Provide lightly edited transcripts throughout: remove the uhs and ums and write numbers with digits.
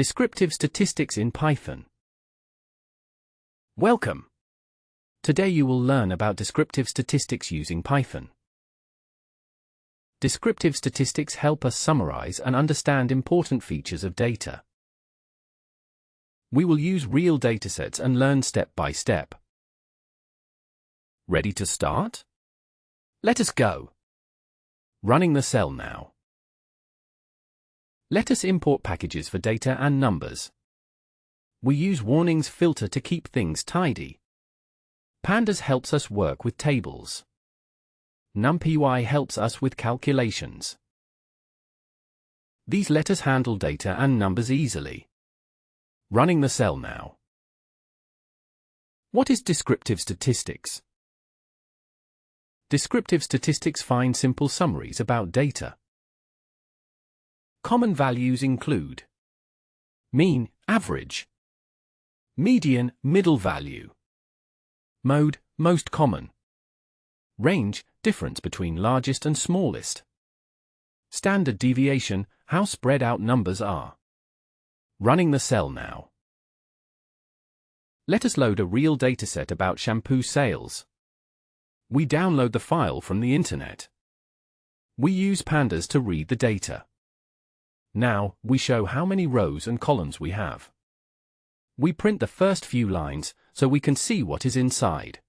Descriptive statistics in Python. Welcome! Today you will learn about descriptive statistics using Python. Descriptive statistics help us summarize and understand important features of data. We will use real datasets and learn step by step. Ready to start? Let us go. Running the cell now. Let us import packages for data and numbers. We use warnings filter to keep things tidy. Pandas helps us work with tables. NumPy helps us with calculations. These let us handle data and numbers easily. Running the cell now. What is descriptive statistics? Descriptive statistics find simple summaries about data. Common values include mean, average; median, middle value; mode, most common; range, difference between largest and smallest; standard deviation, how spread out numbers are. Running the cell now. Let us load a real dataset about shampoo sales. We download the file from the internet. We use pandas to read the data. Now, we show how many rows and columns we have. We print the first few lines, so we can see what is inside.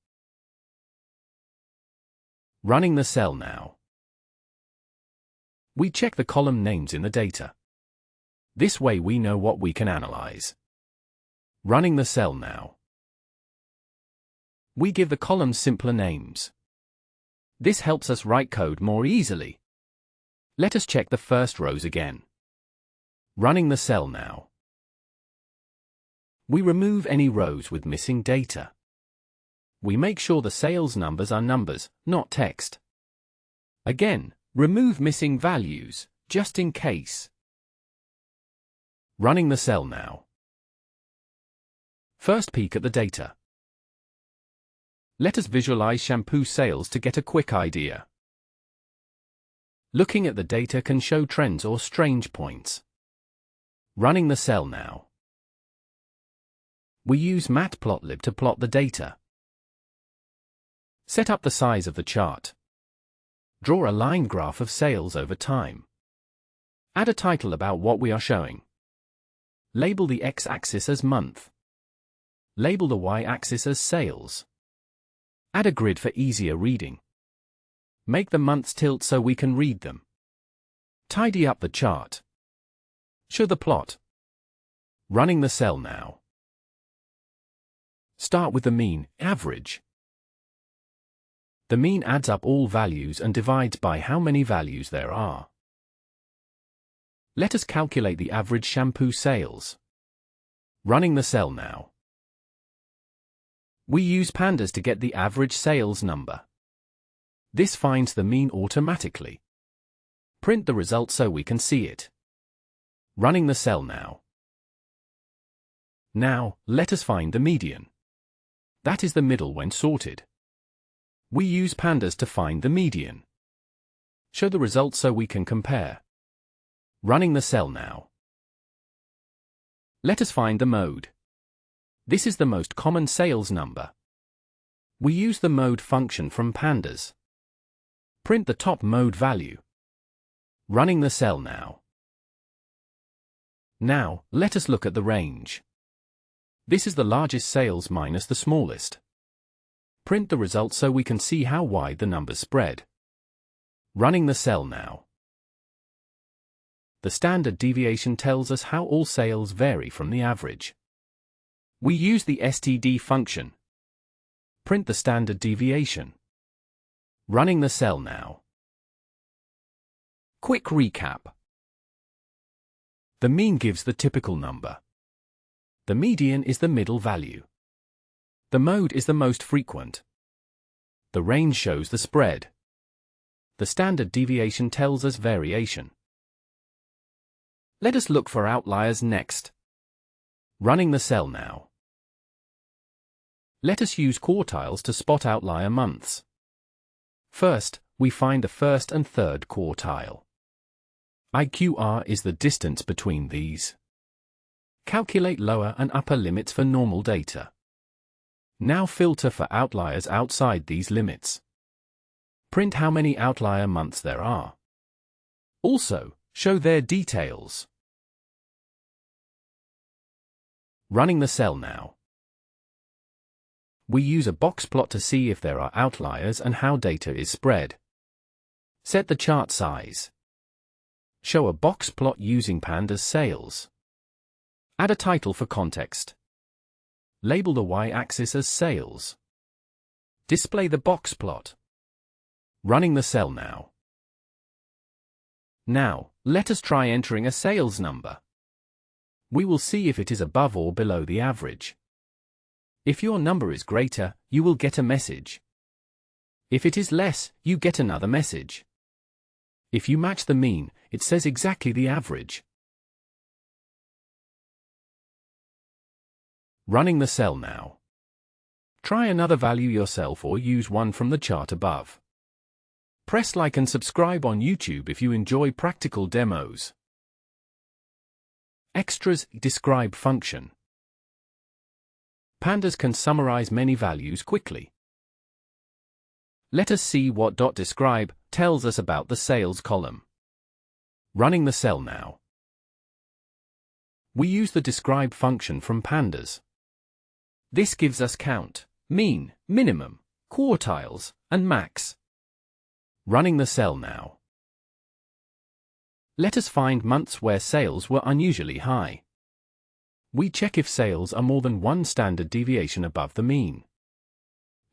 Running the cell now. We check the column names in the data. This way we know what we can analyze. Running the cell now. We give the columns simpler names. This helps us write code more easily. Let us check the first rows again. Running the cell now. We remove any rows with missing data. We make sure the sales numbers are numbers, not text. Again, remove missing values, just in case. Running the cell now. First peek at the data. Let us visualize shampoo sales to get a quick idea. Looking at the data can show trends or strange points. Running the cell now. We use matplotlib to plot the data. Set up the size of the chart. Draw a line graph of sales over time. Add a title about what we are showing. Label the x-axis as month. Label the y-axis as sales. Add a grid for easier reading. Make the months tilt so we can read them. Tidy up the chart. Show the plot. Running the cell now. Start with the mean, average. The mean adds up all values and divides by how many values there are. Let us calculate the average shampoo sales. Running the cell now. We use pandas to get the average sales number. This finds the mean automatically. Print the result so we can see it. Running the cell now. Now, let us find the median. That is the middle when sorted. We use pandas to find the median. Show the result so we can compare. Running the cell now. Let us find the mode. This is the most common sales number. We use the mode function from pandas. Print the top mode value. Running the cell now. Now, let us look at the range. This is the largest sales minus the smallest. Print the result so we can see how wide the numbers spread. Running the cell now. The standard deviation tells us how all sales vary from the average. We use the std function. Print the standard deviation. Running the cell now. Quick recap. The mean gives the typical number. The median is the middle value. The mode is the most frequent. The range shows the spread. The standard deviation tells us variation. Let us look for outliers next. Running the cell now. Let us use quartiles to spot outlier months. First, we find the first and third quartile. IQR is the distance between these. Calculate lower and upper limits for normal data. Now filter for outliers outside these limits. Print how many outlier months there are. Also, show their details. Running the cell now. We use a box plot to see if there are outliers and how data is spread. Set the chart size. Show a box plot using pandas sales. Add a title for context. Label the y-axis as sales. Display the box plot. Running the cell now. Now, let us try entering a sales number. We will see if it is above or below the average. If your number is greater, you will get a message. If it is less, you get another message. If you match the mean, it says exactly the average. Running the cell now. Try another value yourself or use one from the chart above. Press like and subscribe on YouTube if you enjoy practical demos. Extras describe function. Pandas can summarize many values quickly. Let us see what .describe tells us about the sales column. Running the cell now. We use the describe function from pandas. This gives us count, mean, minimum, quartiles, and max. Running the cell now. Let us find months where sales were unusually high. We check if sales are more than one standard deviation above the mean.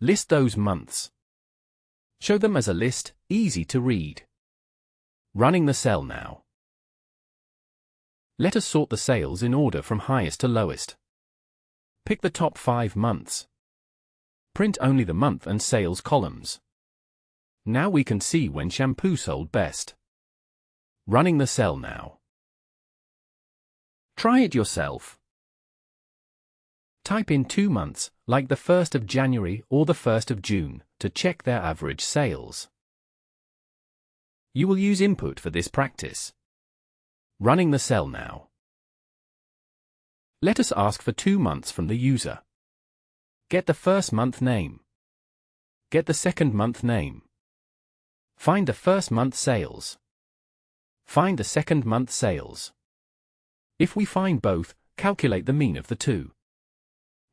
List those months. Show them as a list, easy to read. Running the cell now. Let us sort the sales in order from highest to lowest. Pick the top 5 months. Print only the month and sales columns. Now we can see when shampoo sold best. Running the cell now. Try it yourself. Type in 2 months, like the 1st of January or the 1st of June, to check their average sales. You will use input for this practice. Running the cell now. Let us ask for 2 months from the user. Get the first month name. Get the second month name. Find the first month sales. Find the second month sales. If we find both, calculate the mean of the two.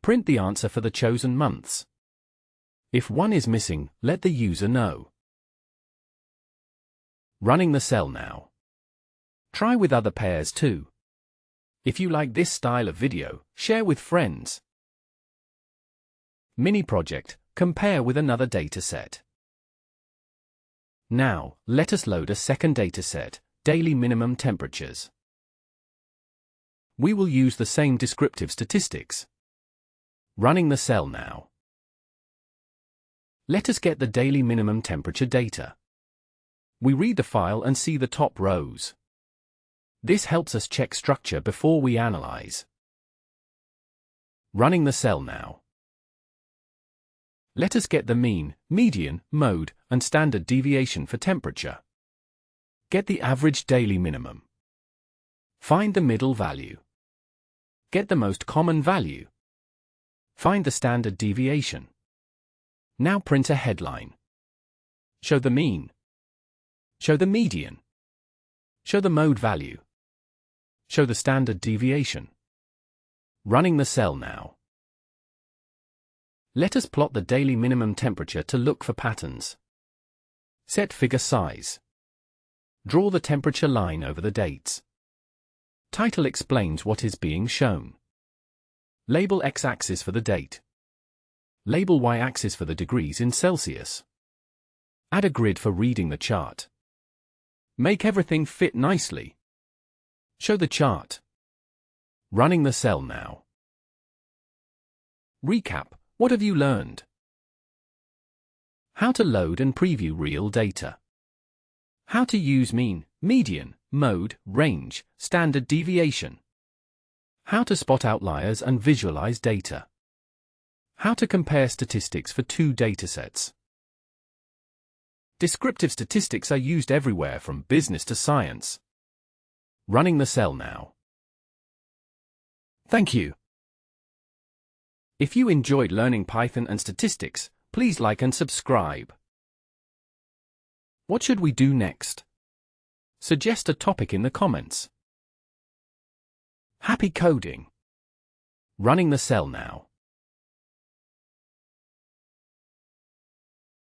Print the answer for the chosen months. If one is missing, let the user know. Running the cell now. Try with other pairs too. If you like this style of video, share with friends. Mini project, compare with another dataset. Now, let us load a second dataset, daily minimum temperatures. We will use the same descriptive statistics. Running the cell now. Let us get the daily minimum temperature data. We read the file and see the top rows. This helps us check structure before we analyze. Running the cell now. Let us get the mean, median, mode, and standard deviation for temperature. Get the average daily minimum. Find the middle value. Get the most common value. Find the standard deviation. Now print a headline. Show the mean. Show the median. Show the mode value. Show the standard deviation. Running the cell now. Let us plot the daily minimum temperature to look for patterns. Set figure size. Draw the temperature line over the dates. Title explains what is being shown. Label x-axis for the date. Label y-axis for the degrees in Celsius. Add a grid for reading the chart. Make everything fit nicely. Show the chart. Running the cell now. Recap. What have you learned? How to load and preview real data. How to use mean, median, mode, range, standard deviation. How to spot outliers and visualize data. How to compare statistics for 2 datasets. Descriptive statistics are used everywhere from business to science. Running the cell now. Thank you. If you enjoyed learning Python and statistics, please like and subscribe. What should we do next? Suggest a topic in the comments. Happy coding! Running the cell now.